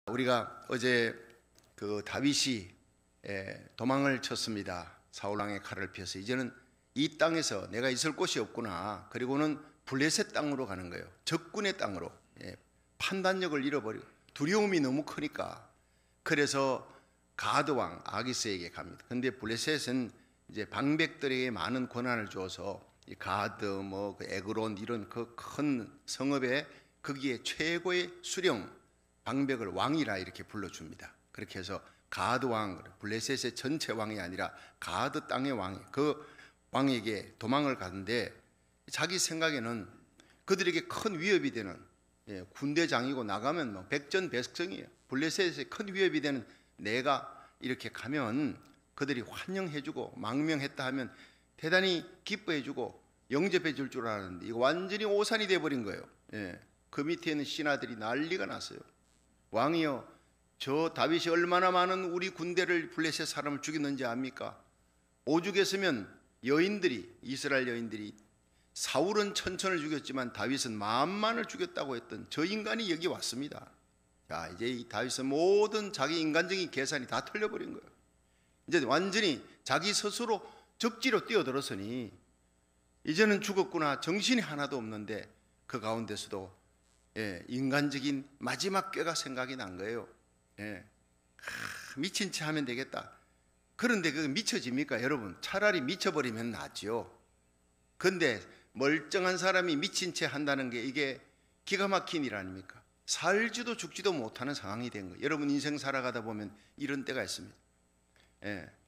우리가 어제 그 다윗이 도망을 쳤습니다. 사울 왕의 칼을 피해서. 이제는 이 땅에서 내가 있을 곳이 없구나. 그리고는 블레셋 땅으로 가는 거예요. 적군의 땅으로. 판단력을 잃어버리고 두려움이 너무 크니까. 그래서 가드 왕 아기스에게 갑니다. 근데 블레셋은 이제 방백들에게 많은 권한을 줘서 이 가드, 그 에그론 이런 그 큰 성읍에 거기에 최고의 수령 방백을 왕이라 이렇게 불러줍니다. 그렇게 해서 가드 왕, 블레셋의 전체 왕이 아니라 가드 땅의 왕이 그 왕에게 도망을 가는데, 자기 생각에는 그들에게 큰 위협이 되는 군대장이고 나가면 백전백승이에요. 블레셋에 큰 위협이 되는 내가 이렇게 가면 그들이 환영해주고 망명했다 하면 대단히 기뻐해주고 영접해 줄 줄 알았는데 이거 완전히 오산이 돼버린 거예요. 그 밑에 있는 신하들이 난리가 났어요. 왕이여, 저 다윗이 얼마나 많은 우리 군대를 블레셋 사람을 죽였는지 압니까? 오죽했으면 여인들이, 이스라엘 여인들이 사울은 천천을 죽였지만 다윗은 만만을 죽였다고 했던 저 인간이 여기 왔습니다. 자, 이제 이 다윗은 모든 자기 인간적인 계산이 다 틀려버린 거예요. 이제 완전히 자기 스스로 적지로 뛰어들었으니 이제는 죽었구나, 정신이 하나도 없는데 그 가운데서도 인간적인 마지막 꾀가 생각이 난 거예요. 미친 채 하면 되겠다. 그런데 그게 미쳐집니까 여러분? 차라리 미쳐버리면 낫죠. 근데 멀쩡한 사람이 미친 채 한다는 게 이게 기가 막힌 일 아닙니까? 살지도 죽지도 못하는 상황이 된 거예요. 여러분 인생 살아가다 보면 이런 때가 있습니다.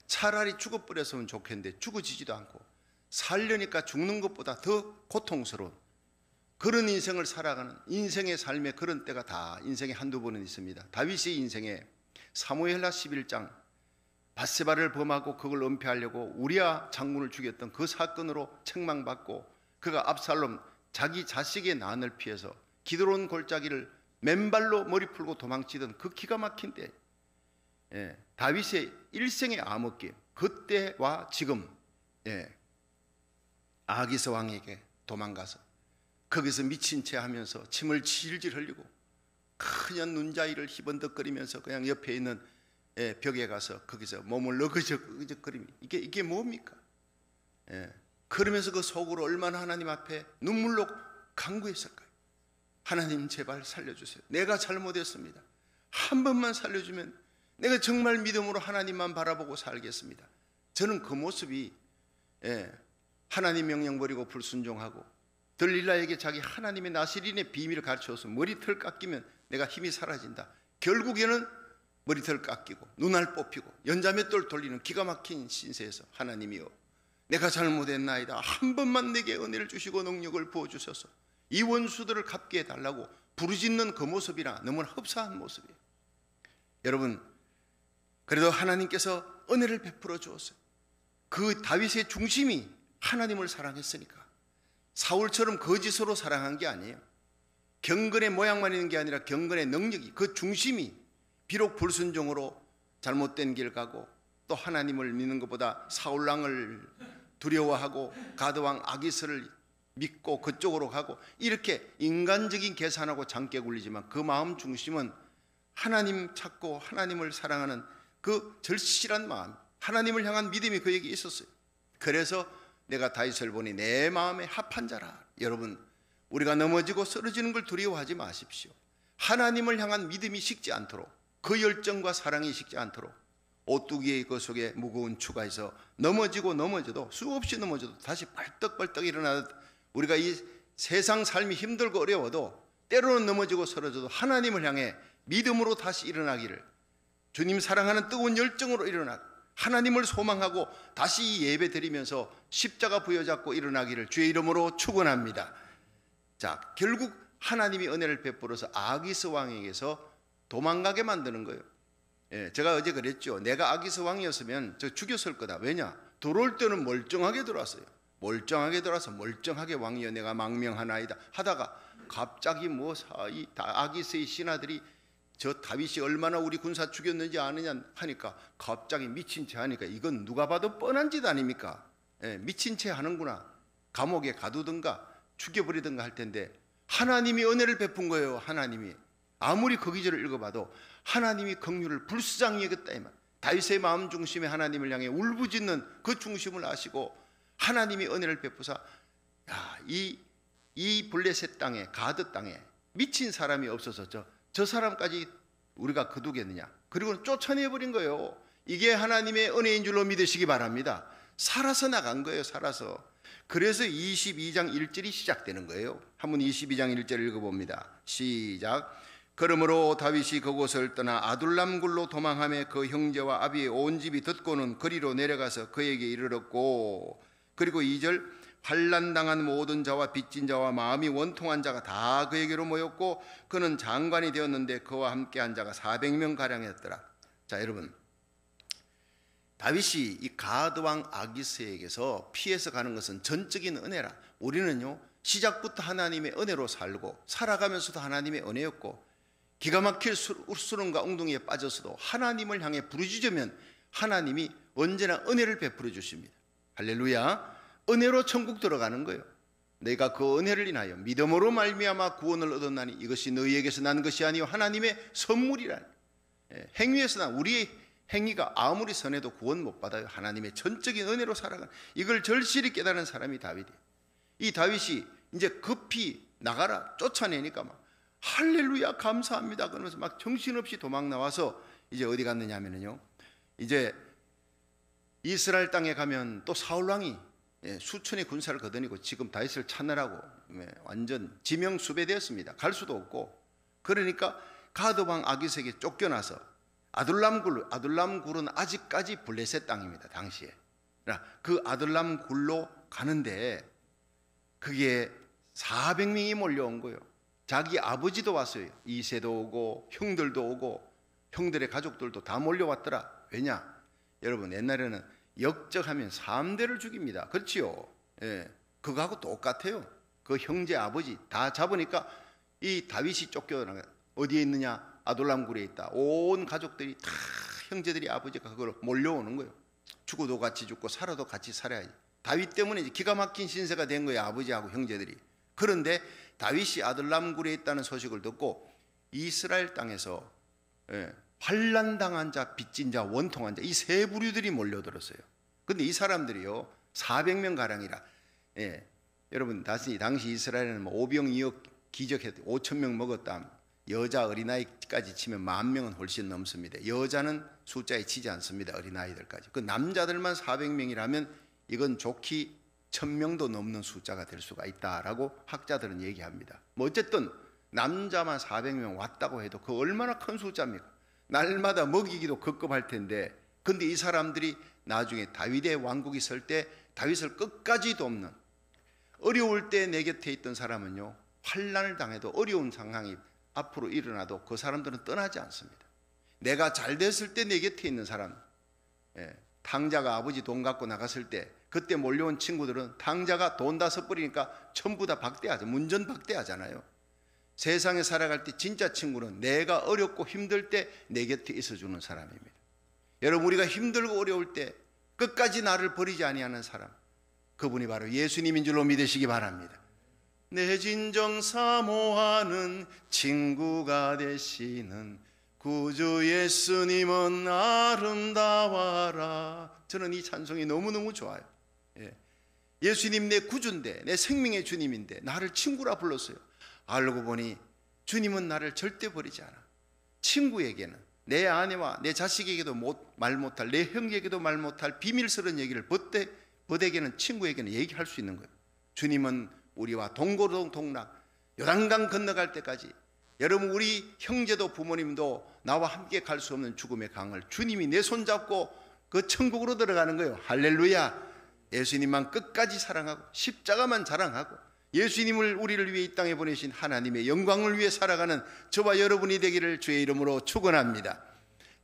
차라리 죽어버렸으면 좋겠는데 죽어지지도 않고 살려니까 죽는 것보다 더 고통스러운 그런 인생을 살아가는, 인생의 삶에 그런 때가 다 인생에 한두 번은 있습니다. 다윗의 인생에 사무엘하 11장 밧세바를 범하고 그걸 은폐하려고 우리아 장군을 죽였던 그 사건으로 책망받고 그가 압살롬 자기 자식의 난을 피해서 기드론 골짜기를 맨발로 머리 풀고 도망치던 그 기가 막힌 때, 다윗의 일생의 암흑기, 그때와 지금 아기스 왕에게 도망가서 거기서 미친 채 하면서 침을 질질 흘리고 그냥 눈자위를 희번덕거리면서 그냥 옆에 있는 벽에 가서 거기서 몸을 어그적거리며 이게 뭡니까? 그러면서 그 속으로 얼마나 하나님 앞에 눈물로 간구했을까요? 하나님 제발 살려주세요. 내가 잘못했습니다. 한 번만 살려주면 내가 정말 믿음으로 하나님만 바라보고 살겠습니다. 저는 그 모습이 하나님 명령 버리고 불순종하고 들릴라에게 자기 하나님의 나시린의 비밀을 가르쳐서 머리털 깎이면 내가 힘이 사라진다. 결국에는 머리털 깎이고 눈알 뽑히고 연자맷돌 돌리는 기가 막힌 신세에서 하나님이여, 내가 잘못했나이다. 한 번만 내게 은혜를 주시고 능력을 부어주셔서 이 원수들을 갚게 해달라고 부르짖는 그 모습이라 너무나 흡사한 모습이에요. 여러분, 그래도 하나님께서 은혜를 베풀어 주었어요. 그 다윗의 중심이 하나님을 사랑했으니까. 사울처럼 거짓으로 사랑한 게 아니에요. 경건의 모양만 있는 게 아니라 경건의 능력이, 그 중심이 비록 불순종으로 잘못된 길 가고 또 하나님을 믿는 것보다 사울왕을 두려워하고 가드왕 아기스를 믿고 그쪽으로 가고 이렇게 인간적인 계산하고 장깨 굴리지만 그 마음 중심은 하나님 찾고 하나님을 사랑하는 그 절실한 마음, 하나님을 향한 믿음이 그에게 있었어요. 그래서 내가 다윗을 보니 내 마음에 합한 자라. 여러분, 우리가 넘어지고 쓰러지는 걸 두려워하지 마십시오. 하나님을 향한 믿음이 식지 않도록, 그 열정과 사랑이 식지 않도록 오뚜기의 그 속에 무거운 추가 있어 넘어져도 수없이 넘어져도 다시 벌떡벌떡 일어나듯 우리가 이 세상 삶이 힘들고 어려워도 때로는 넘어지고 쓰러져도 하나님을 향해 믿음으로 다시 일어나기를, 주님 사랑하는 뜨거운 열정으로 일어나고 하나님을 소망하고 다시 이 예배 드리면서 십자가 부여잡고 일어나기를 주의 이름으로 축원합니다. 자, 결국 하나님이 은혜를 베풀어서 아기스 왕에게서 도망가게 만드는 거예요. 제가 어제 그랬죠. 내가 아기스 왕이었으면 저 죽였을 거다. 왜냐? 들어올 때는 멀쩡하게 들어왔어요. 멀쩡하게 들어와서 멀쩡하게 왕이여 내가 망명하나이다 하다가 갑자기 이 아기스의 신하들이 저 다윗이 얼마나 우리 군사 죽였는지 아느냐 하니까 갑자기 미친 채 하니까 이건 누가 봐도 뻔한 짓 아닙니까? 미친 채 하는구나. 감옥에 가두든가 죽여버리든가 할 텐데 하나님이 은혜를 베푼 거예요. 하나님이 아무리 그 기절을 읽어봐도 하나님이 긍휼을 불쌍히 여겼다 이 말. 다윗의 마음 중심에 하나님을 향해 울부짖는 그 중심을 아시고 하나님이 은혜를 베푸사 이 블레셋 땅에, 가드 땅에 미친 사람이 없어서 저 사람까지 우리가 거두겠느냐. 그리고 쫓아내버린 거예요. 이게 하나님의 은혜인 줄로 믿으시기 바랍니다. 살아서 나간 거예요. 살아서. 그래서 22장 1절이 시작되는 거예요. 한번 22장 1절 읽어봅니다. 시작. 그러므로 다윗이 그곳을 떠나 아둘람 굴로 도망하며 그 형제와 아비의 온 집이 듣고는 거리로 내려가서 그에게 이르렀고, 그리고 2절 환난당한 모든 자와 빚진 자와 마음이 원통한 자가 다 그에게로 모였고 그는 장관이 되었는데 그와 함께한 자가 400명 가량이었더라. 자, 여러분, 다윗이 이 가드왕 아기스에게서 피해서 가는 것은 전적인 은혜라. 우리는요, 시작부터 하나님의 은혜로 살고 살아가면서도 하나님의 은혜였고, 기가 막힐 수렁과 엉덩이에 빠져서도 하나님을 향해 부르짖으면 하나님이 언제나 은혜를 베풀어 주십니다. 할렐루야. 은혜로 천국 들어가는 거예요. 내가 그 은혜를 인하여 믿음으로 말미암아 구원을 얻었나니 이것이 너희에게서 난 것이 아니요 하나님의 선물이라니. 행위에서 난 우리의 행위가 아무리 선해도 구원 못 받아요. 하나님의 전적인 은혜로 살아가는, 이걸 절실히 깨달은 사람이 다윗이에요. 이 다윗이 이제 급히 나가라 쫓아내니까 막 할렐루야 감사합니다 그러면서 막 정신없이 도망 나와서 이제 어디 갔느냐 하면요, 이제 이스라엘 땅에 가면 또 사울왕이 수천의 군사를 거느리고 지금 다윗을 찾느라고 완전 지명수배되었습니다. 갈 수도 없고, 그러니까 가드왕 아기스에게 쫓겨나서 아둘람 굴은 아직까지 블레셋 땅입니다. 당시에 그 아둘람 굴로 가는데 그게 400명이 몰려온 거예요. 자기 아버지도 왔어요. 이새도 오고 형들도 오고 형들의 가족들도 다 몰려왔더라. 왜냐? 여러분, 옛날에는 역적하면 3대를 죽입니다. 그렇지요? 그거하고 똑같아요. 그 형제 아버지 다 잡으니까 이 다윗이 쫓겨나가 어디에 있느냐? 아둘람 굴에 있다. 온 가족들이 다 형제들이 아버지가 그걸 몰려오는 거예요. 죽어도 같이 죽고 살아도 같이 살아야지. 다윗 때문에 이제 기가 막힌 신세가 된 거예요. 아버지하고 형제들이. 그런데 다윗이 아둘람 굴에 있다는 소식을 듣고 이스라엘 땅에서 환난당한 자, 빚진 자, 원통한 자, 이 세 부류들이 몰려들었어요. 근데 이 사람들이요 400명 가량이라. 여러분, 당시 이스라엘에는 뭐 오병이어 기적했대. 5,000명 먹었다. 여자 어린아이까지 치면 10,000명은 훨씬 넘습니다. 여자는 숫자에 치지 않습니다. 어린아이들까지. 그 남자들만 400명이라면 이건 좋기 1,000명도 넘는 숫자가 될 수가 있다라고 학자들은 얘기합니다. 뭐 어쨌든 남자만 400명 왔다고 해도 그 얼마나 큰 숫자입니까? 날마다 먹이기도 급급할 텐데, 근데 이 사람들이 나중에 다윗의 왕국이 설 때 다윗을 끝까지 돕는, 어려울 때 내 곁에 있던 사람은요 환난을 당해도 어려운 상황이 앞으로 일어나도 그 사람들은 떠나지 않습니다. 내가 잘 됐을 때 내 곁에 있는 사람, 탕자가 아버지 돈 갖고 나갔을 때 그때 몰려온 친구들은 탕자가 돈 다 써버리니까 전부 다 박대하죠. 문전 박대하잖아요. 세상에 살아갈 때 진짜 친구는 내가 어렵고 힘들 때 내 곁에 있어주는 사람입니다. 여러분, 우리가 힘들고 어려울 때 끝까지 나를 버리지 아니하는 사람, 그분이 바로 예수님인 줄로 믿으시기 바랍니다. 내 진정 사모하는 친구가 되시는 구주 예수님은 아름다워라. 저는 이 찬송이 너무너무 좋아요. 예수님 내 구주인데, 내 생명의 주님인데 나를 친구라 불렀어요. 알고 보니 주님은 나를 절대 버리지 않아. 친구에게는, 내 아내와 내 자식에게도 말 못할, 내 형에게도 말 못할 비밀스러운 얘기를 벗에게는, 친구에게는 얘기할 수 있는 거예요. 주님은 우리와 동고동락 요단강 건너갈 때까지, 여러분 우리 형제도 부모님도 나와 함께 갈 수 없는 죽음의 강을 주님이 내 손 잡고 그 천국으로 들어가는 거예요. 할렐루야. 예수님만 끝까지 사랑하고 십자가만 자랑하고 예수님을 우리를 위해 이 땅에 보내신 하나님의 영광을 위해 살아가는 저와 여러분이 되기를 주의 이름으로 축원합니다.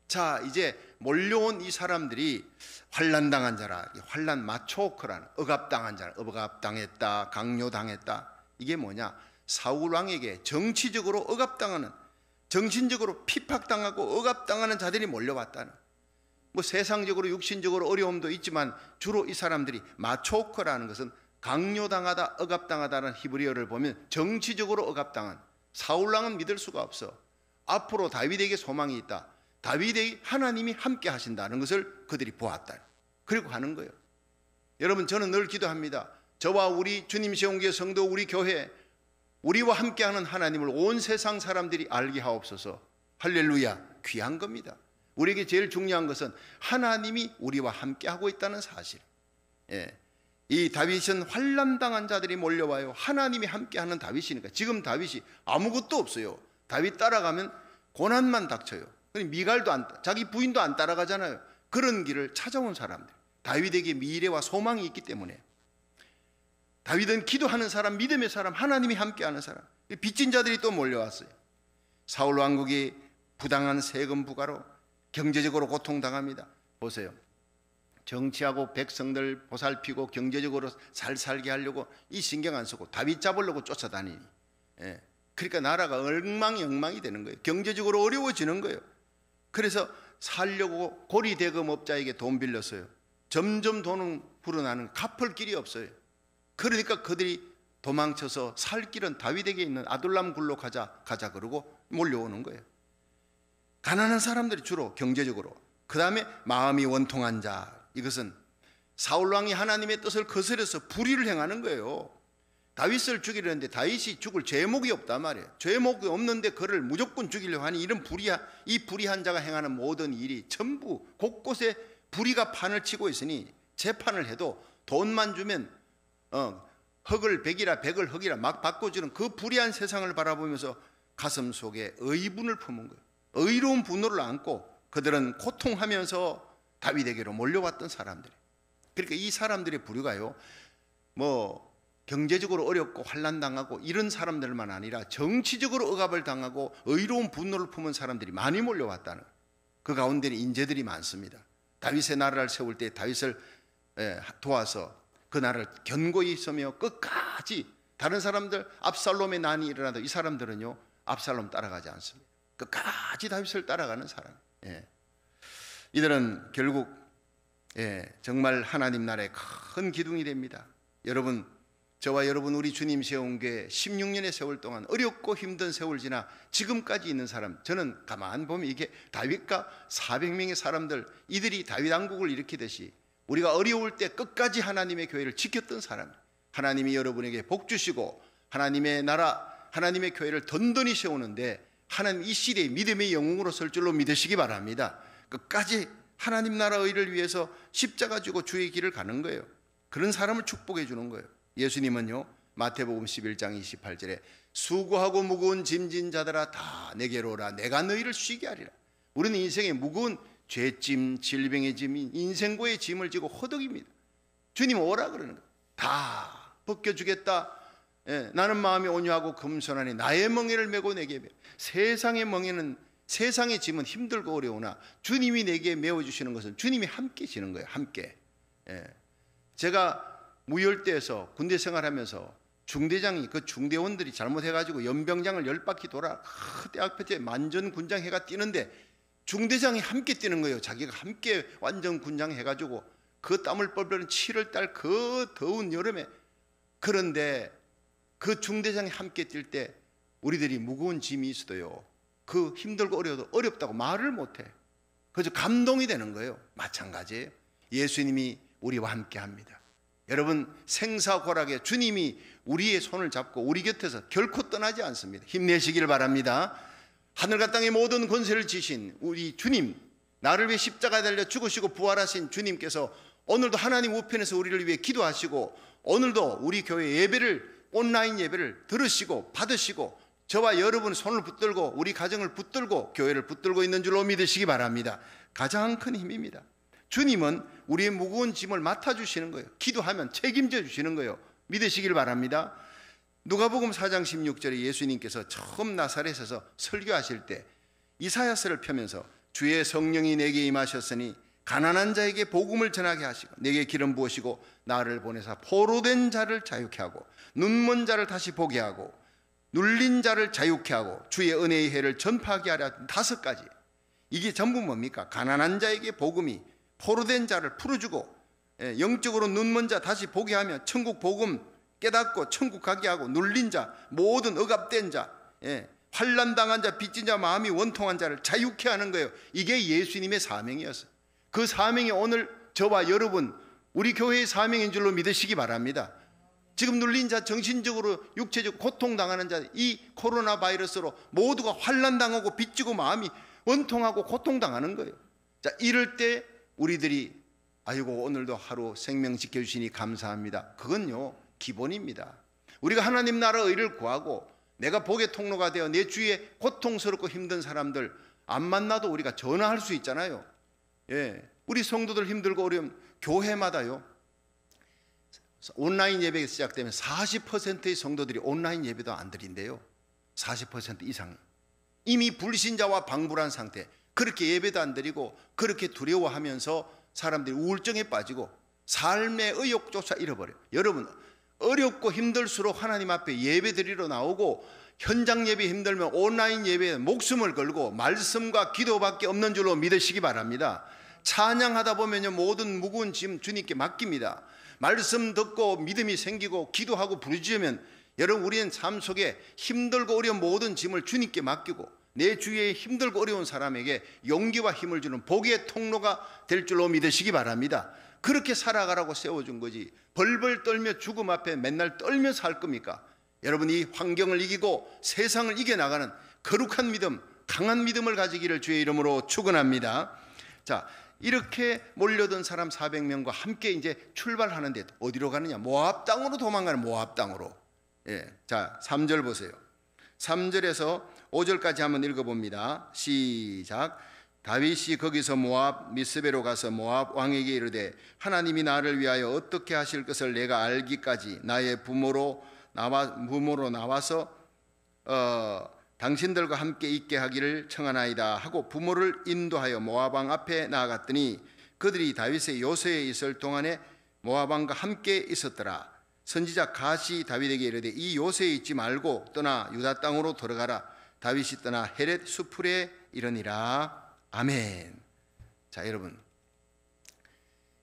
자, 이제 몰려온 이 사람들이 환난당한 자라, 환난 마초크라는, 억압당한 자라, 억압당했다, 강요당했다. 이게 뭐냐? 사울왕에게 정치적으로 억압당하는, 정신적으로 핍박당하고 억압당하는 자들이 몰려왔다는, 뭐 세상적으로 육신적으로 어려움도 있지만 주로 이 사람들이 마초크라는 것은 강요당하다, 억압당하다는 히브리어를 보면 정치적으로 억압당한, 사울왕은 믿을 수가 없어. 앞으로 다윗에게 소망이 있다. 다윗에게 하나님이 함께 하신다는 것을 그들이 보았다. 그리고 하는 거예요. 여러분, 저는 늘 기도합니다. 저와 우리 주님 세운교회 성도, 우리 교회, 우리와 함께하는 하나님을 온 세상 사람들이 알게 하옵소서. 할렐루야. 귀한 겁니다. 우리에게 제일 중요한 것은 하나님이 우리와 함께하고 있다는 사실. 이 다윗은 환난당한 자들이 몰려와요. 하나님이 함께하는 다윗이니까. 지금 다윗이 아무것도 없어요. 다윗 따라가면 고난만 닥쳐요. 미갈도 자기 부인도 안 따라가잖아요. 그런 길을 찾아온 사람들, 다윗에게 미래와 소망이 있기 때문에. 다윗은 기도하는 사람, 믿음의 사람, 하나님이 함께하는 사람. 빚진 자들이 또 몰려왔어요. 사울 왕국이 부당한 세금 부과로 경제적으로 고통당합니다. 보세요. 정치하고 백성들 보살피고 경제적으로 잘 살게 하려고 이 신경 안 쓰고 다윗 잡으려고 쫓아다니니, 그러니까 나라가 엉망이 되는 거예요. 경제적으로 어려워지는 거예요. 그래서 살려고 고리대금업자에게 돈 빌렸어요. 점점 돈은 불어나는, 갚을 길이 없어요. 그러니까 그들이 도망쳐서 살 길은 다윗에게 있는 아둘람 굴로 가자 그러고 몰려오는 거예요. 가난한 사람들이 주로 경제적으로. 그 다음에 마음이 원통한 자, 이것은 사울왕이 하나님의 뜻을 거스려서 불의를 행하는 거예요. 다윗을 죽이려는데 다윗이 죽을 죄목이 없단 말이에요. 죄목이 없는데 그를 무조건 죽이려고 하니 이 불의한 자가 행하는 모든 일이 전부 곳곳에 불의가 판을 치고 있으니 재판을 해도 돈만 주면 흙을 백이라 백을 흙이라 막 바꿔주는 그 불의한 세상을 바라보면서 가슴 속에 의분을 품은 거예요. 의로운 분노를 안고 그들은 고통하면서 다윗에게로 몰려왔던 사람들. 그러니까 이 사람들의 부류가요, 경제적으로 어렵고 환난당하고 이런 사람들만 아니라 정치적으로 억압을 당하고 의로운 분노를 품은 사람들이 많이 몰려왔다는, 그 가운데는 인재들이 많습니다. 다윗의 나라를 세울 때 다윗을 도와서 그 나라를 견고히 서며 끝까지, 다른 사람들 압살롬의 난이 일어나도 이 사람들은요 압살롬 따라가지 않습니다. 끝까지 다윗을 따라가는 사람. 이들은 결국 정말 하나님 나라의 큰 기둥이 됩니다. 여러분, 저와 여러분, 우리 주님 세운 교회 16년의 세월 동안 어렵고 힘든 세월 지나 지금까지 있는 사람, 저는 가만 보면 이게 다윗과 400명의 사람들, 이들이 다윗 왕국을 일으키듯이 우리가 어려울 때 끝까지 하나님의 교회를 지켰던 사람, 하나님이 여러분에게 복 주시고 하나님의 나라, 하나님의 교회를 든든히 세우는데 하나님 이 시대의 믿음의 영웅으로 설 줄로 믿으시기 바랍니다. 끝까지 하나님 나라 의를 위해서 십자가 지고 주의 길을 가는 거예요. 그런 사람을 축복해 주는 거예요. 예수님은요, 마태복음 11장 28절에 수고하고 무거운 짐진 자들아 다 내게로 오라, 내가 너희를 쉬게 하리라. 우리는 인생의 무거운 죄짐, 질병의 짐, 인생고의 짐을 지고 허덕입니다. 주님 오라 그러는 거예요. 다 벗겨주겠다. 나는 마음이 온유하고 겸손하니 나의 멍에를 메고 내게 메. 세상의 멍에는, 세상의 짐은 힘들고 어려우나 주님이 내게 메워주시는 것은 주님이 함께 지는 거예요. 함께. 제가 무열대에서 군대 생활하면서 중대장이, 그 중대원들이 잘못해가지고 연병장을 10바퀴 돌아 대학 폐쇄 만전 군장 해가 뛰는데 중대장이 함께 뛰는 거예요. 자기가 함께 완전 군장 해가지고 그 땀을 뻘뻘는 7월달 그 더운 여름에. 그런데 그 중대장이 함께 뛸 때 우리들이 무거운 짐이 있어도요, 그 힘들고 어려워도 어렵다고 말을 못해. 그래서 감동이 되는 거예요. 마찬가지예요. 예수님이 우리와 함께 합니다. 여러분, 생사고락에 주님이 우리의 손을 잡고 우리 곁에서 결코 떠나지 않습니다. 힘내시길 바랍니다. 하늘과 땅의 모든 권세를 지신 우리 주님, 나를 위해 십자가에 달려 죽으시고 부활하신 주님께서 오늘도 하나님 우편에서 우리를 위해 기도하시고 오늘도 우리 교회 예배를, 온라인 예배를 들으시고 받으시고 저와 여러분 손을 붙들고 우리 가정을 붙들고 교회를 붙들고 있는 줄로 믿으시기 바랍니다. 가장 큰 힘입니다. 주님은 우리의 무거운 짐을 맡아주시는 거예요. 기도하면 책임져 주시는 거예요. 믿으시길 바랍니다. 누가복음 4장 16절에 예수님께서 처음 나사렛에서 설교하실 때 이사야서를 펴면서 주의 성령이 내게 임하셨으니 가난한 자에게 복음을 전하게 하시고 내게 기름 부으시고 나를 보내사 포로된 자를 자유케 하고 눈먼 자를 다시 보게 하고 눌린 자를 자유케 하고 주의 은혜의 해를 전파하게 하려. 5가지. 이게 전부 뭡니까? 가난한 자에게 복음이, 포로된 자를 풀어주고 영적으로 눈먼 자 다시 보게 하며 천국 복음 깨닫고 천국 가게 하고, 눌린 자, 모든 억압된 자, 환난 당한 자, 빚진 자, 마음이 원통한 자를 자유케 하는 거예요. 이게 예수님의 사명이었어요. 그 사명이 오늘 저와 여러분, 우리 교회의 사명인 줄로 믿으시기 바랍니다. 지금 눌린 자, 정신적으로 육체적 고통당하는 자, 이 코로나 바이러스로 모두가 환난당하고 빚지고 마음이 원통하고 고통당하는 거예요. 자, 이럴 때 우리들이 아이고 오늘도 하루 생명 지켜주시니 감사합니다. 그건요 기본입니다. 우리가 하나님 나라 의를 구하고 내가 복의 통로가 되어 내 주위에 고통스럽고 힘든 사람들 안 만나도 우리가 전화할 수 있잖아요. 예, 우리 성도들 힘들고 어려움 교회마다요 온라인 예배가 시작되면 40%의 성도들이 온라인 예배도 안 드린대요. 40% 이상 이미 불신자와 방불한 상태, 그렇게 예배도 안 드리고 그렇게 두려워하면서 사람들이 우울증에 빠지고 삶의 의욕조차 잃어버려요. 여러분 어렵고 힘들수록 하나님 앞에 예배 드리러 나오고 현장 예배 힘들면 온라인 예배에 목숨을 걸고 말씀과 기도밖에 없는 줄로 믿으시기 바랍니다. 찬양하다 보면요 모든 무거운 짐 주님께 맡깁니다. 말씀 듣고 믿음이 생기고 기도하고 부르짖으면 여러분 우리는 삶 속에 힘들고 어려운 모든 짐을 주님께 맡기고 내 주위에 힘들고 어려운 사람에게 용기와 힘을 주는 복의 통로가 될 줄로 믿으시기 바랍니다. 그렇게 살아가라고 세워준 거지 벌벌 떨며 죽음 앞에 맨날 떨면서 할 겁니까? 여러분 이 환경을 이기고 세상을 이겨나가는 거룩한 믿음, 강한 믿음을 가지기를 주의 이름으로 축원합니다. 자, 이렇게 몰려든 사람 400명과 함께 이제 출발하는데 어디로 가느냐? 모압 땅으로 도망가는 모압 땅으로. 예, 자 3절 보세요. 3절에서 5절까지 한번 읽어봅니다. 시작. 다윗이 거기서 모압 미스베로 가서 모압 왕에게 이르되 하나님이 나를 위하여 어떻게 하실 것을 내가 알기까지 나의 부모로 나와서 당신들과 함께 있게 하기를 청하나이다 하고 부모를 인도하여 모압 왕 앞에 나아갔더니 그들이 다윗의 요새에 있을 동안에 모압 왕과 함께 있었더라. 선지자 갓이 다윗에게 이르되 이 요새에 있지 말고 떠나 유다 땅으로 들어가라. 다윗이 떠나 헤렛 수풀에 이르니라. 아멘. 자 여러분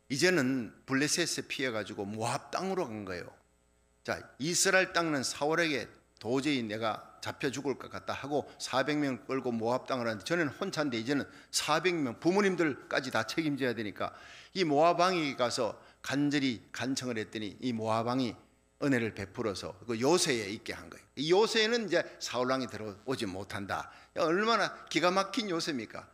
이제는 블레셋에 피해가지고 모압 땅으로 간 거예요. 자 이스라엘 땅은 사울에게 도저히 내가 잡혀 죽을 것 같다 하고 400명 끌고 모압 땅을 하는데 저는 혼자인데 이제는 400명 부모님들까지 다 책임져야 되니까 이 모압 왕이 가서 간절히 간청을 했더니 이 모압 왕이 은혜를 베풀어서 그 요새에 있게 한 거예요. 이 요새는 이제 사울 왕이 들어오지 못한다. 얼마나 기가 막힌 요새입니까?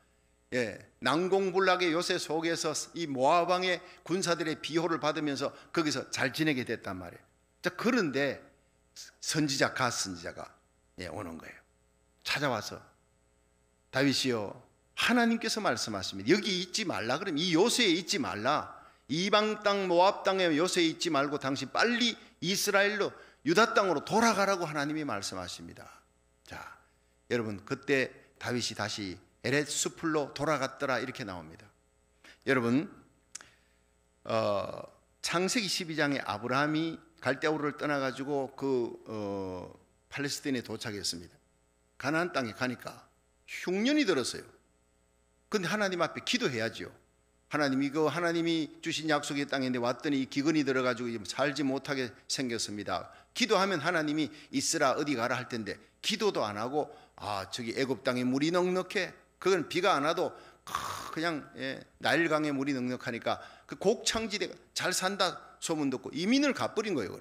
예, 난공불락의 요새 속에서 이 모압 왕의 군사들의 비호를 받으면서 거기서 잘 지내게 됐단 말이에요. 자, 그런데 선지자 갓 선지자가 오는 거예요. 찾아와서 다윗이요 하나님께서 말씀하십니다. 여기 있지 말라. 그럼 이 요새에 있지 말라. 이방 땅 모압 땅에 요새에 있지 말고 당신 빨리 이스라엘로 유다 땅으로 돌아가라고 하나님이 말씀하십니다. 자, 여러분 그때 다윗이 다시 에렛 수풀로 돌아갔더라 이렇게 나옵니다. 여러분 창세기 12장에 아브라함이 갈대아우르를 떠나가지고 팔레스타인에 도착했습니다. 가나안 땅에 가니까 흉년이 들었어요. 근데 하나님 앞에 기도해야지요. 하나님 이거 하나님이 주신 약속의 땅인데 왔더니 기근이 들어가지고 살지 못하게 생겼습니다. 기도하면 하나님이 있으라 어디 가라 할 텐데 기도도 안 하고 저기 애굽 땅에 물이 넉넉해. 그건 비가 안 와도 그냥 나일강에 물이 넉넉하니까 그 곡창지대가 잘 산다 소문 듣고 이민을 가버린 거예요.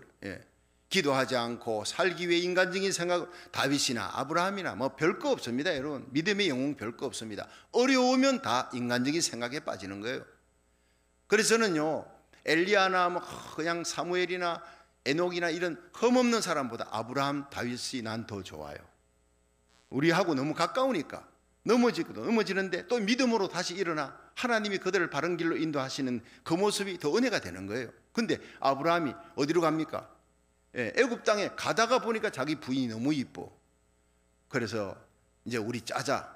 기도하지 않고 살기 위해 인간적인 생각 다윗이나 아브라함이나 뭐 별거 없습니다. 여러분 믿음의 영웅 별거 없습니다. 어려우면 다 인간적인 생각에 빠지는 거예요. 그래서 저는요 엘리야나 뭐 그냥 사무엘이나 에녹이나 이런 흠없는 사람보다 아브라함 다윗이 난 더 좋아요. 우리하고 너무 가까우니까 넘어지는데 또 믿음으로 다시 일어나 하나님이 그들을 바른 길로 인도하시는 그 모습이 더 은혜가 되는 거예요. 근데 아브라함이 어디로 갑니까? 애굽 땅에 가다가 보니까 자기 부인이 너무 이뻐. 그래서 이제 우리 짜자.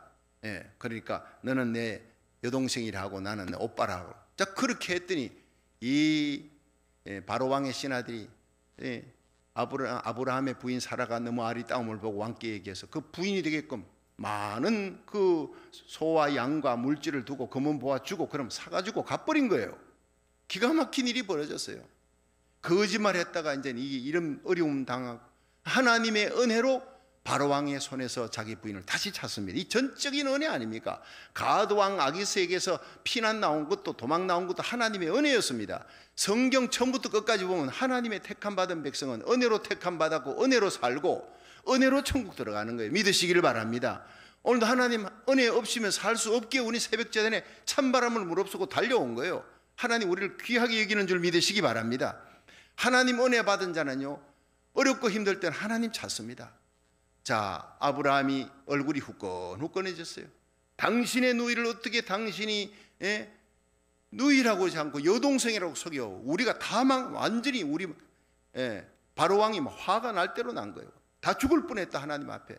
그러니까 너는 내 여동생이라 하고 나는 내 오빠라 하고. 자 그렇게 했더니 이 바로 왕의 신하들이 아브라함의 부인 사라가 너무 아리따움을 보고 왕께 얘기해서 그 부인이 되게끔 많은 그 소와 양과 물질을 두고 검은 보화 주고 그럼 사가지고 가버린 거예요. 기가 막힌 일이 벌어졌어요. 거짓말 했다가 이제 이런 어려움 당하고 하나님의 은혜로 바로왕의 손에서 자기 부인을 다시 찾습니다. 이 전적인 은혜 아닙니까? 가드왕 아기스에게서 피난 나온 것도 도망 나온 것도 하나님의 은혜였습니다. 성경 처음부터 끝까지 보면 하나님의 택함 받은 백성은 은혜로 택함 받았고 은혜로 살고 은혜로 천국 들어가는 거예요. 믿으시기를 바랍니다. 오늘도 하나님 은혜 없이면 살 수 없게 우리 새벽제단에 찬바람을 무릅쓰고 달려온 거예요. 하나님 우리를 귀하게 여기는 줄 믿으시기 바랍니다. 하나님 은혜 받은 자는요, 어렵고 힘들 때는 하나님 찾습니다. 자, 아브라함이 얼굴이 후끈후끈해졌어요. 당신의 누이를 어떻게 당신이 누이라고 하지 않고 여동생이라고 속여. 우리가 다 완전히 우리 바로왕이 화가 날 대로 난 거예요. 다 죽을 뻔했다 하나님 앞에.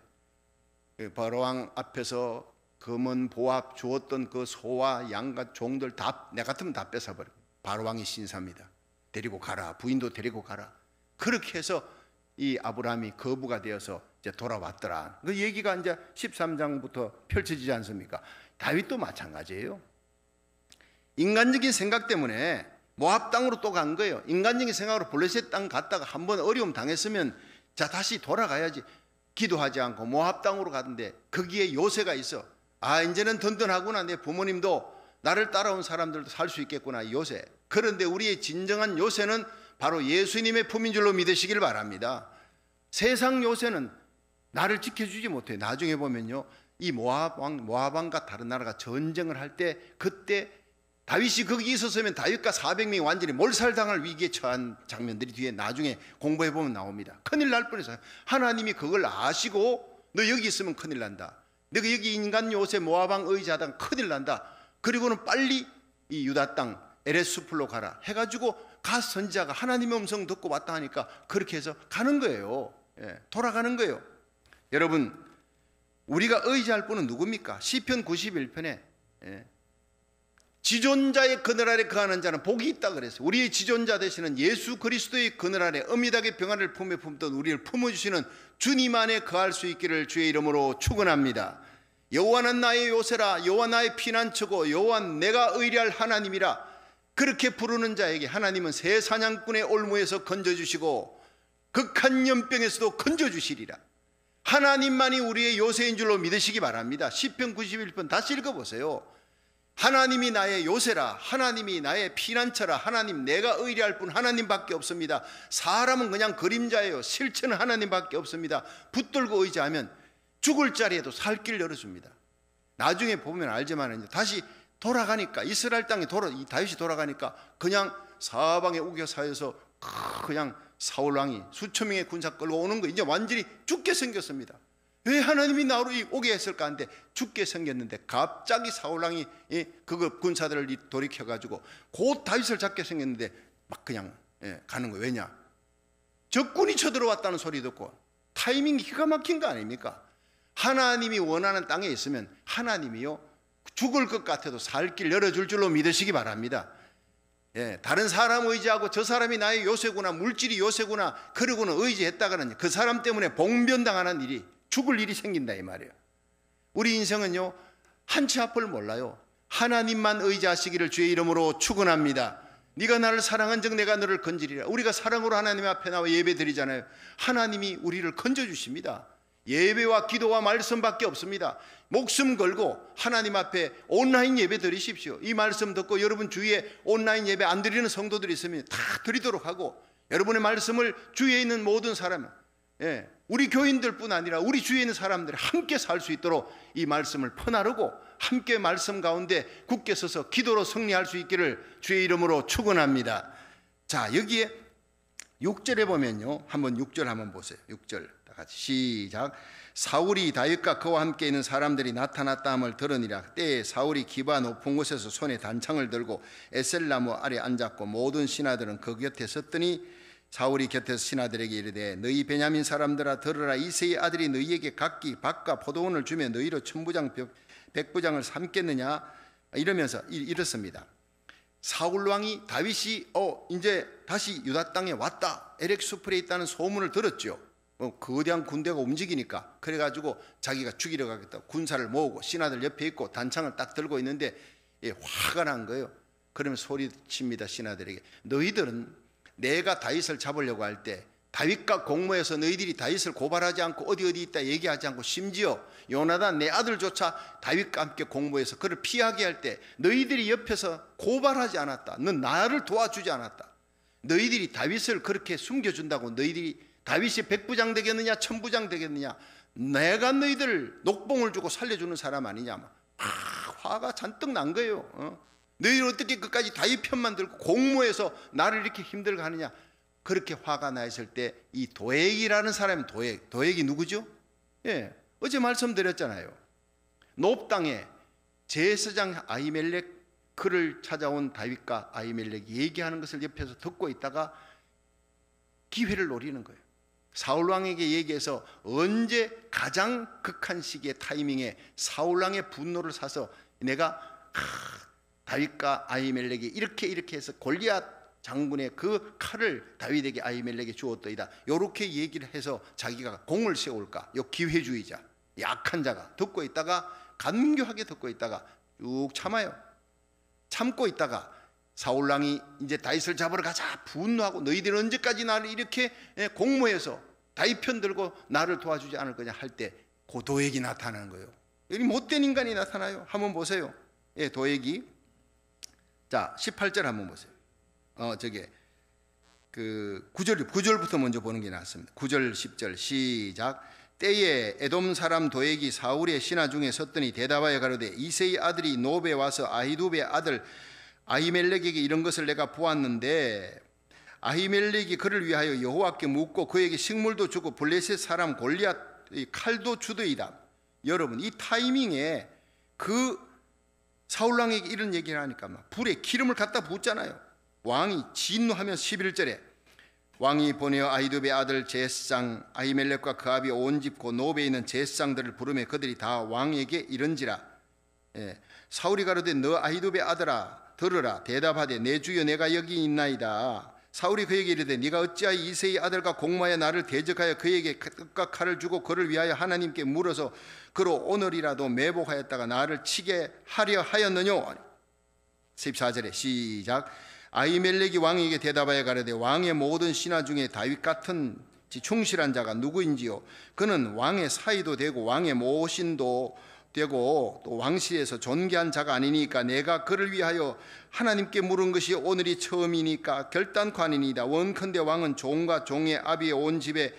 바로왕 앞에서 금은 보합 주었던 그 소와 양과 종들 다 내 같으면 다 뺏어버려요. 바로왕이 신사입니다. 데리고 가라. 부인도 데리고 가라. 그렇게 해서 이 아브라함이 거부가 되어서 이제 돌아왔더라. 그 얘기가 이제 13장부터 펼쳐지지 않습니까? 다윗도 마찬가지예요. 인간적인 생각 때문에 모압 땅으로 또 간 거예요. 인간적인 생각으로 블레셋 땅 갔다가 한번 어려움 당했으면 자 다시 돌아가야지. 기도하지 않고 모압 땅으로 가는데 거기에 요새가 있어. 아, 이제는 든든하구나. 내 부모님도 나를 따라온 사람들도 살 수 있겠구나. 요새. 그런데 우리의 진정한 요새는 바로 예수님의 품인 줄로 믿으시길 바랍니다. 세상 요새는 나를 지켜주지 못해. 나중에 보면요, 이 모압왕과 다른 나라가 전쟁을 할 때 그때 다윗이 거기 있었으면 다윗과 400명이 완전히 몰살당할 위기에 처한 장면들이 뒤에 나중에 공부해 보면 나옵니다. 큰일 날 뻔했어요. 하나님이 그걸 아시고 너 여기 있으면 큰일 난다. 너가 여기 인간 요새 모압왕 의지하다가 큰일 난다. 그리고는 빨리 이 유다 땅 에레스풀로 가라 해가지고 가 선지자가 하나님의 음성 듣고 왔다 하니까 그렇게 해서 가는 거예요. 돌아가는 거예요. 여러분, 우리가 의지할 분은 누굽니까? 시편 91편에 지존자의 그늘 아래 거하는 자는 복이 있다 그랬어요. 우리의 지존자 되시는 예수 그리스도의 그늘 아래 엄밀하게 평안을 품에 품던 우리를 품어주시는 주님 안에 거할 수 있기를 주의 이름으로 축원합니다. 여호와는 나의 요새라. 여호와 나의 피난처고 여호와 내가 의뢰할 하나님이라. 그렇게 부르는 자에게 하나님은 새 사냥꾼의 올무에서 건져주시고 극한 연병에서도 건져주시리라. 하나님만이 우리의 요새인 줄로 믿으시기 바랍니다. 시편 91편 다시 읽어보세요. 하나님이 나의 요새라. 하나님이 나의 피난처라. 하나님, 내가 의뢰할 분 하나님밖에 없습니다. 사람은 그냥 그림자예요. 실체는 하나님밖에 없습니다. 붙들고 의지하면 죽을 자리에도 살 길 열어줍니다. 나중에 보면 알지만 다시 돌아가니까 이스라엘 땅에 다윗이 돌아가니까 그냥 사방에 우겨사여서 그냥 사울 왕이 수천 명의 군사 끌고 오는 거 이제 완전히 죽게 생겼습니다. 왜 하나님이 나로 오게 했을까 하는데 죽게 생겼는데 갑자기 사울 왕이 그거 군사들을 돌이켜가지고 곧 다윗을 잡게 생겼는데 막 그냥 가는 거예요. 왜냐? 적군이 쳐들어왔다는 소리 듣고 타이밍이 기가 막힌 거 아닙니까? 하나님이 원하는 땅에 있으면 하나님이요 죽을 것 같아도 살 길 열어줄 줄로 믿으시기 바랍니다. 다른 사람 의지하고 저 사람이 나의 요새구나, 물질이 요새구나 그러고는 의지했다가는 그 사람 때문에 봉변당하는 일이, 죽을 일이 생긴다 이 말이에요. 우리 인생은요 한치 앞을 몰라요. 하나님만 의지하시기를 주의 이름으로 축원합니다. 네가 나를 사랑한즉 내가 너를 건지리라. 우리가 사랑으로 하나님 앞에 나와 예배 드리잖아요. 하나님이 우리를 건져주십니다. 예배와 기도와 말씀밖에 없습니다. 목숨 걸고 하나님 앞에 온라인 예배 드리십시오. 이 말씀 듣고 여러분 주위에 온라인 예배 안 드리는 성도들이 있으면 다 드리도록 하고, 여러분의 말씀을 주위에 있는 모든 사람, 우리 교인들뿐 아니라 우리 주위에 있는 사람들이 함께 살 수 있도록 이 말씀을 퍼나르고 함께 말씀 가운데 굳게 서서 기도로 승리할 수 있기를 주의 이름으로 축원합니다. 자, 여기에 6절에 보면요, 한번 6절 한번 보세요. 6절 다 같이 시작. 사울이 다윗과 그와 함께 있는 사람들이 나타났다 함을 들으니라. 때에 사울이 기브아 높은 곳에서 손에 단창을 들고 에셀나무 아래 앉았고 모든 신하들은 그 곁에 섰더니 사울이 곁에서 신하들에게 이르되 너희 베냐민 사람들아 들으라. 이새의 아들이 너희에게 각기 밭과 포도원을 주며 너희로 천부장 백부장을 삼겠느냐 이러면서 이렇습니다. 사울 왕이 다윗이 이제 다시 유다 땅에 왔다, 에렉수풀에 있다는 소문을 들었죠. 거대한 군대가 움직이니까 그래가지고 자기가 죽이러 가겠다고 군사를 모으고 신하들 옆에 있고 단창을 딱 들고 있는데 화가 난 거예요. 그러면 소리칩니다. 신하들에게 너희들은 내가 다윗을 잡으려고 할 때 다윗과 공모해서 너희들이 다윗을 고발하지 않고 어디 있다 얘기하지 않고 심지어 요나단 내 아들조차 다윗과 함께 공모해서 그를 피하게 할 때 너희들이 옆에서 고발하지 않았다. 넌 나를 도와주지 않았다. 너희들이 다윗을 그렇게 숨겨준다고 너희들이 다윗이 백부장 되겠느냐 천부장 되겠느냐, 내가 너희들 녹봉을 주고 살려주는 사람 아니냐. 화가 잔뜩 난 거예요. 너희들 어떻게 끝까지 다윗 편만 들고 공모해서 나를 이렇게 힘들게 하느냐. 그렇게 화가 나 있을 때 이 도액이라는 사람이 도액이 누구죠? 예, 어제 말씀드렸잖아요. 노브 땅에 제사장 아히멜렉 그를 찾아온 다윗과 아히멜렉이 얘기하는 것을 옆에서 듣고 있다가 기회를 노리는 거예요. 사울왕에게 얘기해서 언제 가장 극한 시기의 타이밍에 사울왕의 분노를 사서 내가 다윗과 아히멜렉이 이렇게 해서 골리앗 장군의 그 칼을 다윗에게 아히멜렉에 주었더이다. 이렇게 얘기를 해서 자기가 공을 세울까? 요 기회주의자, 약한 자가 듣고 있다가 간교하게 듣고 있다가 쭉 참아요. 참고 있다가 사울왕이 이제 다윗을 잡으러 가자 분노하고 너희들 언제까지 나를 이렇게 공모해서 다윗 편 들고 나를 도와주지 않을 거냐 할 때 그 도액이 나타나는 거예요. 여기 못된 인간이 나타나요. 한번 보세요. 예, 도액이. 자, 18절 한번 보세요. 저게 그 9절부터 먼저 보는 게 낫습니다. 9절 10절 시작. 때에 에돔 사람 도액이 사울의 신하 중에 섰더니 대답하여 가로되 이새의 아들이 노베 와서 아히두베의 아들 아히멜렉에게 이런 것을 내가 보았는데 아히멜렉이 그를 위하여 여호와께 묻고 그에게 식물도 주고 블레셋 사람 골리앗 칼도 주더이다. 여러분, 이 타이밍에 그 사울왕에게 이런 얘기를 하니까 막 불에 기름을 갖다 붓잖아요. 왕이 진노하면 11절에 왕이 보내어 아히두베 아들 제사장 아히멜렉과 그 아비 온 집 곧 노베에 있는 제사장들을 부르매 그들이 다 왕에게 이른지라. 사울이 가로되 너 아히두베 아들아 들으라. 대답하되 내 주여 내가 여기 있나이다. 사울이 그에게 이르되 네가 어찌하여 이새의 아들과 공모하여 나를 대적하여 그에게 떡과 칼을 주고 그를 위하여 하나님께 물어서 그로 오늘이라도 매복하였다가 나를 치게 하려 하였느뇨. 14절에 시작. 아히멜렉이 왕에게 대답하여 가로되 왕의 모든 신하 중에 다윗 같은 충실한 자가 누구인지요? 그는 왕의 사위도 되고 왕의 모신도 되고 또 왕실에서 존귀한 자가 아니니까 내가 그를 위하여 하나님께 물은 것이 오늘이 처음이니까 결단코 아니니이다. 원컨대 왕은 종과 종의 아비의 온 집에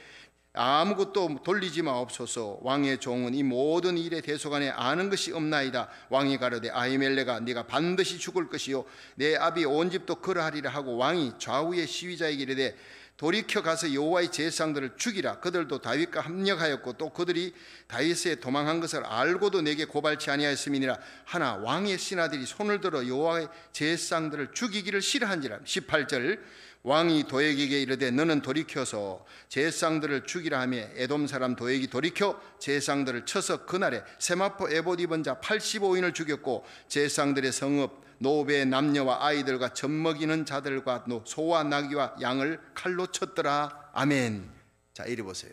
아무것도 돌리지 마옵소서. 왕의 종은 이 모든 일에 대소간에 아는 것이 없나이다. 왕이 가로되 아히멜렉아 네가 반드시 죽을 것이요 내 아비 온 집도 그러하리라 하고 왕이 좌우의 시위자에게 이르되 돌이켜 가서 여호와의 제사장들을 죽이라. 그들도 다윗과 합력하였고 또 그들이 다윗에 도망한 것을 알고도 내게 고발치 아니하였음이니라. 하나 왕의 신하들이 손을 들어 여호와의 제사장들을 죽이기를 싫어한지라. 18절 왕이 도액에게 이르되 너는 돌이켜서 제사장들을 죽이라 하며 에돔 사람 도액이 돌이켜 제사장들을 쳐서 그날에 세마포 에봇 입은 자 85인을 죽였고 제사장들의 성읍 노베의 남녀와 아이들과 젖먹이는 자들과 소와 나귀와 양을 칼로 쳤더라. 아멘. 자, 이리 보세요.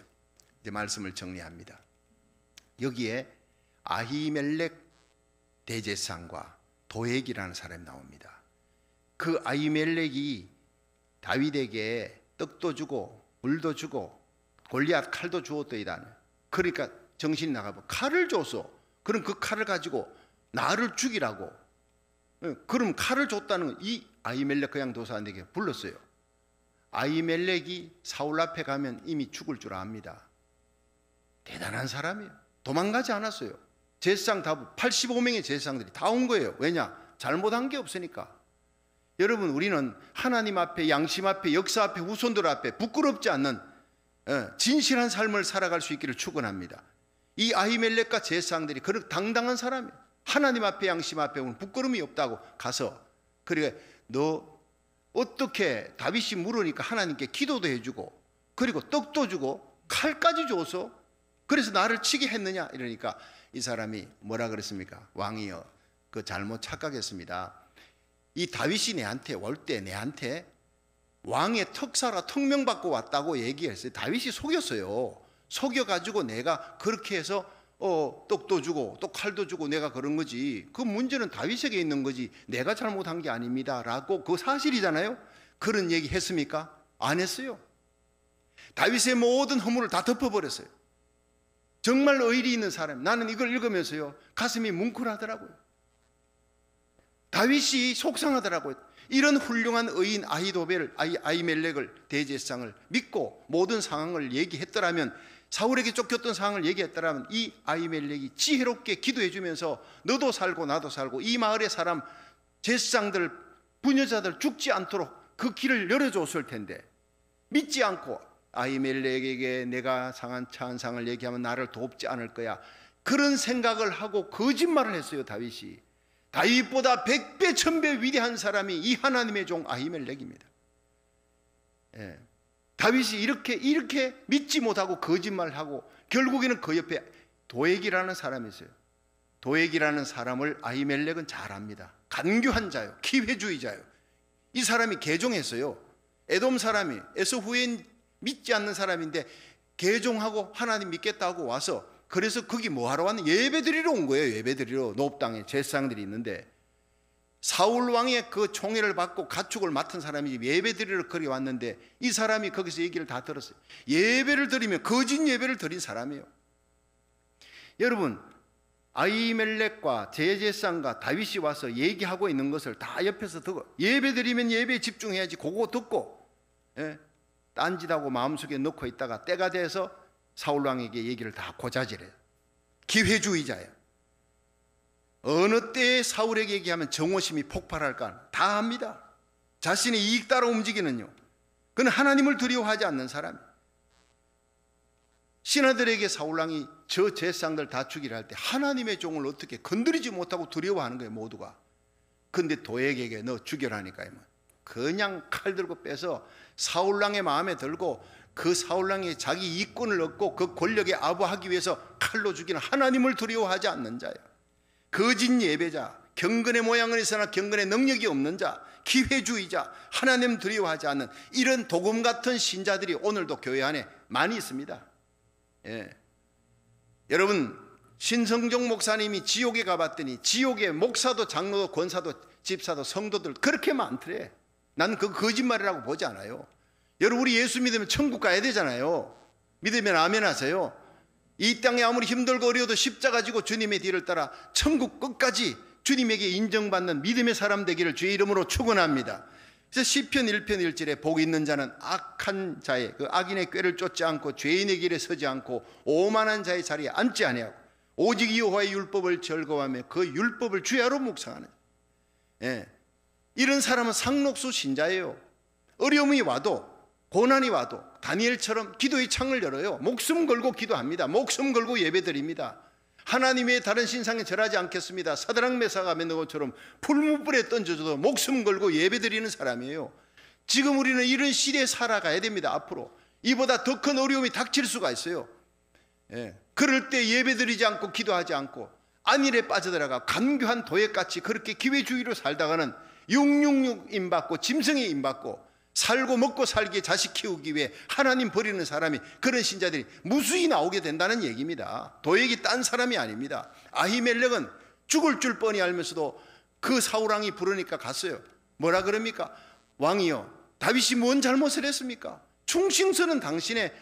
이제 말씀을 정리합니다. 여기에 아히멜렉 대제사장과 도액이라는 사람이 나옵니다. 그 아히멜렉이 다윗에게 떡도 주고 물도 주고 골리앗 칼도 주었더이다. 그러니까 정신이 나가고 칼을 줬어. 그럼 그 칼을 가지고 나를 죽이라고. 그럼 칼을 줬다는 건 이 아히멜렉 그냥 도사한테 불렀어요. 아히멜렉이 사울 앞에 가면 이미 죽을 줄 압니다. 대단한 사람이에요. 도망가지 않았어요. 제사장 다 85명의 제사장들이 다 온 거예요. 왜냐? 잘못한 게 없으니까. 여러분, 우리는 하나님 앞에, 양심 앞에, 역사 앞에, 후손들 앞에 부끄럽지 않는 진실한 삶을 살아갈 수 있기를 축원합니다. 이 아히멜렉과 제사장들이 그런 당당한 사람이에요. 하나님 앞에, 양심 앞에 부끄러움이 없다고 가서, 그래 너 어떻게 다윗이 물으니까 하나님께 기도도 해주고 그리고 떡도 주고 칼까지 줘서 그래서 나를 치게 했느냐 이러니까 이 사람이 뭐라 그랬습니까? 왕이여, 그 잘못 착각했습니다. 이 다윗이 내한테 올 때 내한테 왕의 특사라 특명받고 왔다고 얘기했어요. 다윗이 속였어요. 속여가지고 내가 그렇게 해서 떡도 주고 또 칼도 주고 내가 그런 거지. 그 문제는 다윗에게 있는 거지 내가 잘못한 게 아닙니다 라고, 그 사실이잖아요. 그런 얘기 했습니까? 안 했어요. 다윗의 모든 허물을 다 덮어버렸어요. 정말 의리 있는 사람. 나는 이걸 읽으면서요 가슴이 뭉클하더라고요. 다윗이 속상하더라고요. 이런 훌륭한 의인 아히멜렉을 대제사장을 믿고 모든 상황을 얘기했더라면, 사울에게 쫓겼던 상황을 얘기했더라면, 이 아히멜렉이 지혜롭게 기도해 주면서 너도 살고 나도 살고 이 마을의 사람 제사장들 부녀자들 죽지 않도록 그 길을 열어줬을 텐데, 믿지 않고 아히멜렉에게 내가 상한 찬상을 얘기하면 나를 돕지 않을 거야, 그런 생각을 하고 거짓말을 했어요. 다윗이. 다윗보다 100배 1000배 위대한 사람이 이 하나님의 종 아히멜렉입니다. 다윗이 이렇게 믿지 못하고 거짓말하고 결국에는 그 옆에 도액이라는 사람이 있어요. 도액이라는 사람을 아히멜렉은 잘 압니다. 간교한 자요, 기회주의자요. 이 사람이 개종했어요. 에돔 사람이 에서 후엔 믿지 않는 사람인데 개종하고 하나님 믿겠다고 와서, 그래서 거기 뭐하러 왔는? 예배 드리러 온 거예요. 예배 드리러. 노업 땅에 제사장들이 있는데 사울 왕의 그 총애를 받고 가축을 맡은 사람이 예배 드리러 거기 왔는데, 이 사람이 거기서 얘기를 다 들었어요. 예배를 드리면 거짓 예배를 드린 사람이에요. 여러분, 아히멜렉과 제사장과 다윗이 와서 얘기하고 있는 것을 다 옆에서 듣고, 예배 드리면 예배에 집중해야지, 그거 듣고 딴짓하고 마음속에 넣고 있다가 때가 돼서 사울왕에게 얘기를 다 고자질해요. 기회주의자예요. 어느 때에 사울에게 얘기하면 정오심이 폭발할까 다 압니다. 자신의 이익 따라 움직이는요, 그는 하나님을 두려워하지 않는 사람이에요. 신하들에게 사울왕이 저 제사장들 다 죽이려 할 때 하나님의 종을 어떻게 건드리지 못하고 두려워하는 거예요, 모두가. 근데 도액에게 너 죽여라니까요. 그냥 칼 들고 빼서 사울왕의 마음에 들고 그 사울왕이 자기 이권을 얻고 그 권력에 아부하기 위해서 칼로 죽이는 하나님을 두려워하지 않는 자예요. 거짓 예배자, 경건의 모양은 있으나 경건의 능력이 없는 자, 기회주의자, 하나님 두려워하지 않는 이런 도금 같은 신자들이 오늘도 교회 안에 많이 있습니다. 여러분, 신성종 목사님이 지옥에 가봤더니 지옥에 목사도 장로도 권사도 집사도 성도들 그렇게 많더래. 나는 그 거짓말이라고 보지 않아요. 여러분, 우리 예수 믿으면 천국 가야 되잖아요. 믿으면 아멘 하세요. 이 땅에 아무리 힘들고 어려워도 십자가 지고 주님의 뒤를 따라 천국 끝까지 주님에게 인정받는 믿음의 사람 되기를 주의 이름으로 축원합니다. 그래서 시편 1편 1절에 복 있는 자는 악한 자의 그 악인의 꾀를 쫓지 않고 죄인의 길에 서지 않고 오만한 자의 자리에 앉지 아니하고 오직 여호와의 율법을 즐거워하며 그 율법을 주야로 묵상하는, 이런 사람은 상록수 신자예요. 어려움이 와도 고난이 와도 다니엘처럼 기도의 창을 열어요. 목숨 걸고 기도합니다. 목숨 걸고 예배드립니다. 하나님의 다른 신상에 절하지 않겠습니다. 사드락 메사가 아벤느고처럼 풀무불에 던져줘도 목숨 걸고 예배드리는 사람이에요. 지금 우리는 이런 시대에 살아가야 됩니다. 앞으로 이보다 더 큰 어려움이 닥칠 수가 있어요. 그럴 때 예배드리지 않고 기도하지 않고 안일에 빠져들어가 간교한 도액같이 그렇게 기회주의로 살다가는 666 임받고 짐승에 임받고 살고 먹고 살기에 자식 키우기 위해 하나님 버리는 사람이, 그런 신자들이 무수히 나오게 된다는 얘기입니다. 도액이 딴 사람이 아닙니다. 아히멜렉은 죽을 줄 뻔히 알면서도 그 사울왕이 부르니까 갔어요. 뭐라 그럽니까? 왕이여, 다윗이 뭔 잘못을 했습니까? 충신서는 당신의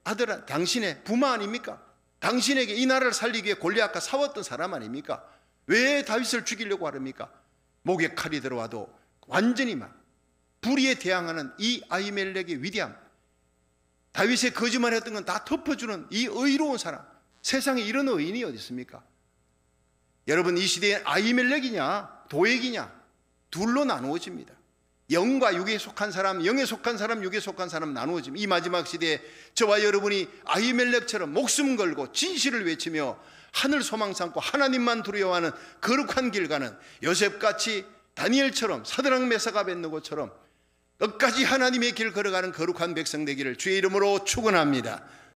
아들, 당신의 부마 아닙니까? 당신에게 이 나라를 살리기 위해 골리앗과 싸웠던 사람 아닙니까? 왜 다윗을 죽이려고 하렵니까? 목에 칼이 들어와도 완전히 불의에 대항하는 이 아히멜렉의 위대함, 다윗의 거짓말했던 건 다 덮어주는 이 의로운 사람, 세상에 이런 의인이 어디 있습니까? 여러분, 이 시대에 아히멜렉이냐 도액이냐 둘로 나누어집니다. 영과 육에 속한 사람, 영에 속한 사람, 육에 속한 사람 나누어집니다. 이 마지막 시대에 저와 여러분이 아히멜렉처럼 목숨 걸고 진실을 외치며 하늘 소망 삼고 하나님만 두려워하는 거룩한 길 가는 요셉같이, 다니엘처럼, 사드락 메사가 아벤느고처럼 끝까지 하나님의 길 걸어가는 거룩한 백성 되기를 주의 이름으로 축원합니다.